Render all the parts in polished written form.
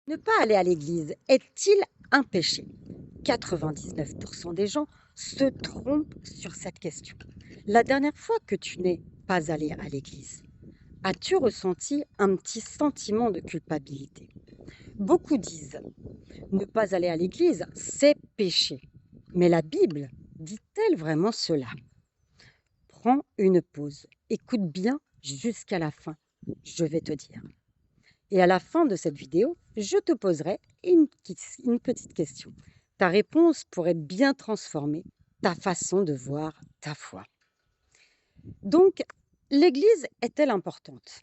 Ne pas aller à l'église est-il un péché? 99% des gens se trompent sur cette question. La dernière fois que tu n'es pas allé à l'église, as-tu ressenti un petit sentiment de culpabilité? Beaucoup disent ne pas aller à l'église, c'est péché. Mais la Bible dit-elle vraiment cela? Prends une pause, écoute bien jusqu'à la fin, je vais te dire. Et à la fin de cette vidéo, je te poserai une petite question. Ta réponse pourrait bien transformer ta façon de voir ta foi. Donc, l'Église est-elle importante?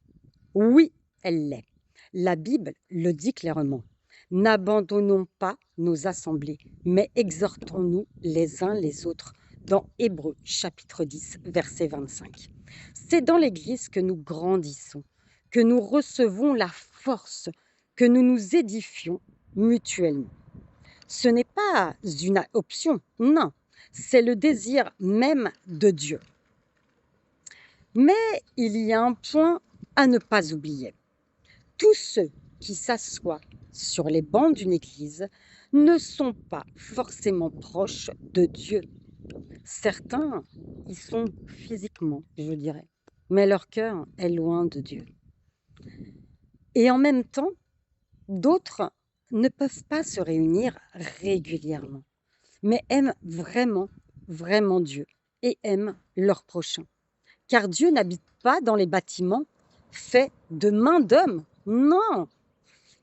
Oui, elle l'est. La Bible le dit clairement. N'abandonnons pas nos assemblées, mais exhortons-nous les uns les autres dans Hébreux chapitre 10, verset 25. C'est dans l'Église que nous grandissons, que nous recevons la force, que nous nous édifions mutuellement. Ce n'est pas une option, non, c'est le désir même de Dieu. Mais il y a un point à ne pas oublier. Tous ceux qui s'assoient sur les bancs d'une église ne sont pas forcément proches de Dieu. Certains y sont physiquement, je dirais, mais leur cœur est loin de Dieu. Et en même temps, d'autres ne peuvent pas se réunir régulièrement, mais aiment vraiment, vraiment Dieu et aiment leur prochain. Car Dieu n'habite pas dans les bâtiments faits de mains d'hommes. Non,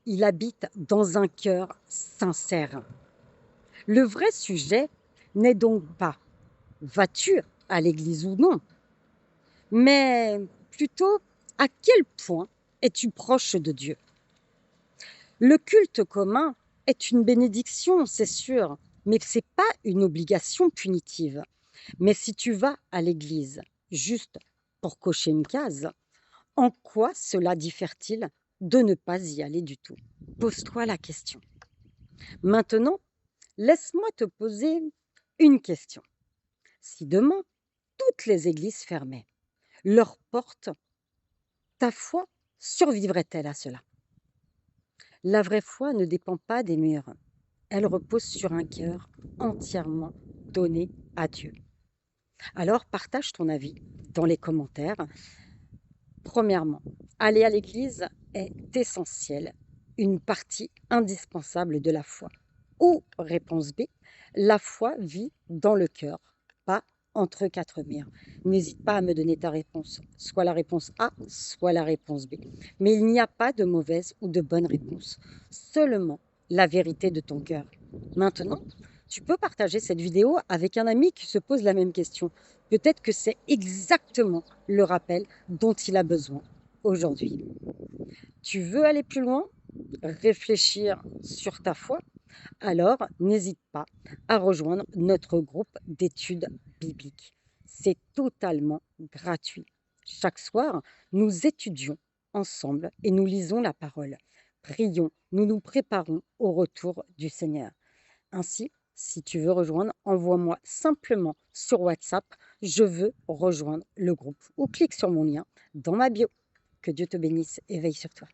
il habite dans un cœur sincère. Le vrai sujet n'est donc pas vas-tu à l'église ou non, mais plutôt à quel point es-tu proche de Dieu? Le culte commun est une bénédiction, c'est sûr, mais ce n'est pas une obligation punitive. Mais si tu vas à l'église juste pour cocher une case, en quoi cela diffère-t-il de ne pas y aller du tout? Pose-toi la question. Maintenant, laisse-moi te poser une question. Si demain, toutes les églises fermaient leurs portes, ta foi survivrait-elle à cela? La vraie foi ne dépend pas des murs. Elle repose sur un cœur entièrement donné à Dieu. Alors, partage ton avis dans les commentaires. Premièrement, aller à l'église est essentiel, une partie indispensable de la foi. Ou, réponse B, la foi vit dans le cœur, pas entre quatre murs. N'hésite pas à me donner ta réponse, soit la réponse A, soit la réponse B. Mais il n'y a pas de mauvaise ou de bonne réponse, seulement la vérité de ton cœur. Maintenant, tu peux partager cette vidéo avec un ami qui se pose la même question. Peut-être que c'est exactement le rappel dont il a besoin aujourd'hui. Tu veux aller plus loin? Réfléchir sur ta foi? Alors, n'hésite pas à rejoindre notre groupe d'études bibliques. C'est totalement gratuit. Chaque soir, nous étudions ensemble et nous lisons la parole. Prions, nous nous préparons au retour du Seigneur. Ainsi, si tu veux rejoindre, envoie-moi simplement sur WhatsApp « Je veux rejoindre le groupe » ou clique sur mon lien dans ma bio. Que Dieu te bénisse et veille sur toi.